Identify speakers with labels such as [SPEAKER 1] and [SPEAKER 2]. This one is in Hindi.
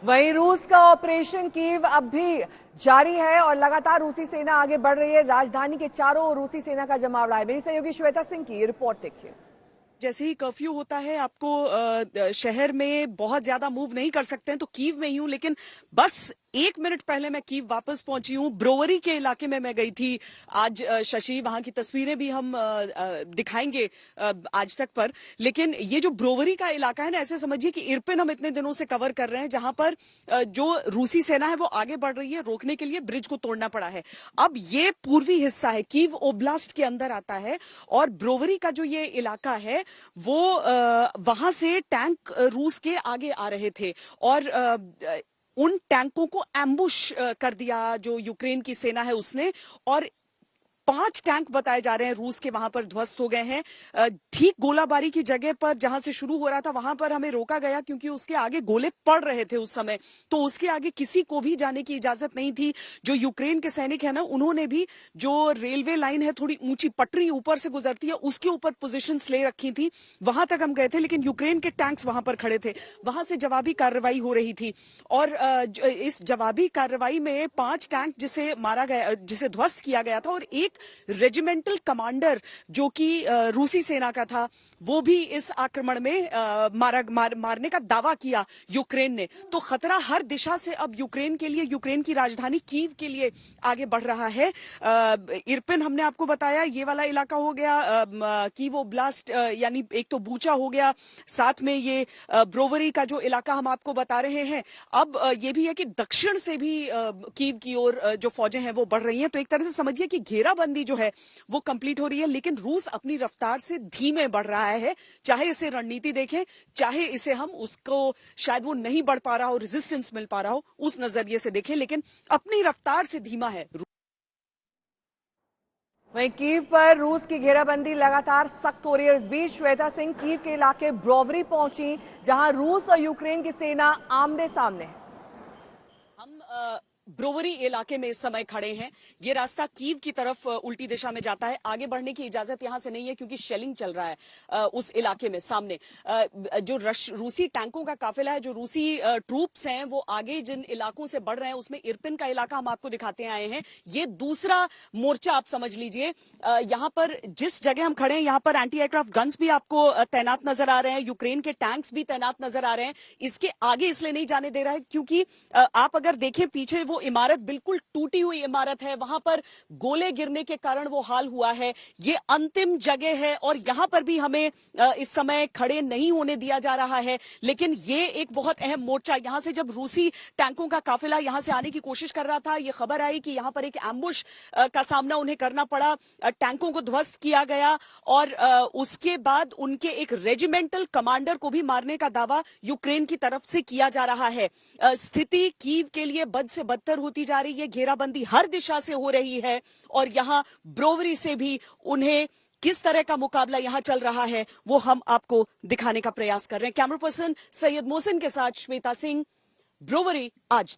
[SPEAKER 1] वहीं रूस का ऑपरेशन कीव अब भी जारी है और लगातार रूसी सेना आगे बढ़ रही है। राजधानी के चारों ओर रूसी सेना का जमावड़ा है। मेरी सहयोगी श्वेता सिंह की रिपोर्ट देखिए।
[SPEAKER 2] जैसे ही कर्फ्यू होता है आपको शहर में बहुत ज्यादा मूव नहीं कर सकते हैं, तो कीव में ही हूं, लेकिन बस 1 मिनट पहले मैं कीव वापस पहुंची हूं। ब्रोवरी के इलाके में मैं गई थी आज। शशि, वहां की तस्वीरें भी हम दिखाएंगे आज तक पर, लेकिन ये जो ब्रोवरी का इलाका है ना, ऐसे समझिए कि इरपिन हम इतने दिनों से कवर कर रहे हैं, जहां पर जो रूसी सेना है वो आगे बढ़ रही है। रोकने के लिए ब्रिज को तोड़ना पड़ा है। अब ये पूर्वी हिस्सा है, कीव ओब्लास्ट के अंदर आता है, और ब्रोवरी का जो ये इलाका है वो वहां से टैंक रूस के आगे आ रहे थे, और उन टैंकों को एम्बुश कर दिया जो यूक्रेन की सेना है उसने, और 5 टैंक बताए जा रहे हैं रूस के वहां पर ध्वस्त हो गए हैं। ठीक गोलाबारी की जगह पर जहां से शुरू हो रहा था वहां पर हमें रोका गया, क्योंकि उसके आगे गोले पड़ रहे थे उस समय, तो उसके आगे किसी को भी जाने की इजाजत नहीं थी। जो यूक्रेन के सैनिक है ना, उन्होंने भी जो रेलवे लाइन है, थोड़ी ऊंची पटरी ऊपर से गुजरती है, उसके ऊपर पोजिशंस ले रखी थी, वहां तक हम गए थे, लेकिन यूक्रेन के टैंक्स वहां पर खड़े थे। वहां से जवाबी कार्रवाई हो रही थी, और इस जवाबी कार्रवाई में 5 टैंक जिसे मारा गया, जिसे ध्वस्त किया गया था, और एक रेजिमेंटल कमांडर जो कि रूसी सेना का था, वो भी इस आक्रमण में मारने का दावा किया यूक्रेन ने। तो खतरा हर दिशा से अब यूक्रेन के लिए, यूक्रेन की राजधानी कीव के लिए आगे बढ़ रहा है। इरपिन हमने आपको बताया, ये वाला इलाका हो गया, कीव ओब्लास्ट यानी एक तो बूचा हो गया, साथ में ये ब्रोवरी का जो इलाका हम आपको बता रहे हैं। अब ये भी है कि दक्षिण से भी कीव की ओर जो फौजें हैं वो बढ़ रही हैं। तो एक तरह से समझिए कि घेराबंदी जो है वो कंप्लीट हो रही है, लेकिन रूस अपनी रफ्तार से धीमे बढ़ रहा है। चाहे इसे रणनीति देखें, चाहे इसे हम उसको शायद वो नहीं बढ़ पा रहा हो, रेजिस्टेंस मिल पा रहा हो, उस नजरिए से देखें, लेकिन अपनी रफ्तार से धीमा है।
[SPEAKER 1] वहीं कीव पर रूस की घेराबंदी लगातार सख्त हो रही है। इस बीच श्वेता सिंह कीव के इलाके ब्रोवरी पहुंची, जहां रूस और यूक्रेन की सेना आमने सामने है।
[SPEAKER 2] हम ब्रोवरी इलाके में इस समय खड़े हैं। ये रास्ता कीव की तरफ उल्टी दिशा में जाता है। आगे बढ़ने की इजाजत यहां से नहीं है, क्योंकि शेलिंग चल रहा है उस इलाके में सामने। जो रूसी टैंकों का काफिला है, जो रूसी ट्रूप्स हैं, वो आगे जिन इलाकों से बढ़ रहे हैं, उसमें इरपिन का इलाका हम आपको दिखाते आए हैं। ये दूसरा मोर्चा आप समझ लीजिए। यहाँ पर जिस जगह हम खड़े हैं, यहाँ पर एंटी एयरक्राफ्ट गन्स भी आपको तैनात नजर आ रहे हैं, यूक्रेन के टैंक्स भी तैनात नजर आ रहे हैं। इसके आगे इसलिए नहीं जाने दे रहा है क्योंकि आप अगर देखें पीछे, वो इमारत बिल्कुल टूटी हुई इमारत है, वहां पर गोले गिरने के कारण वो हाल हुआ है। ये अंतिम जगह है, और यहां पर भी हमें इस समय खड़े नहीं होने दिया जा रहा है। लेकिन ये एक बहुत अहम मोर्चा, यहां से जब रूसी टैंकों का काफिला यहां से आने की कोशिश कर रहा था, ये खबर आई कि यहां पर एक एम्बुश का सामना उन्हें करना पड़ा, टैंकों को ध्वस्त किया गया, और उसके बाद उनके एक रेजिमेंटल कमांडर को भी मारने का दावा यूक्रेन की तरफ से किया जा रहा है। स्थिति कीव के लिए बद से बदतर होती जा रही है। घेराबंदी हर दिशा से हो रही है, और यहां ब्रोवरी से भी उन्हें किस तरह का मुकाबला यहां चल रहा है वो हम आपको दिखाने का प्रयास कर रहे हैं। कैमरा पर्सन सैयद मोहसिन के साथ श्वेता सिंह, ब्रोवरी आज तक।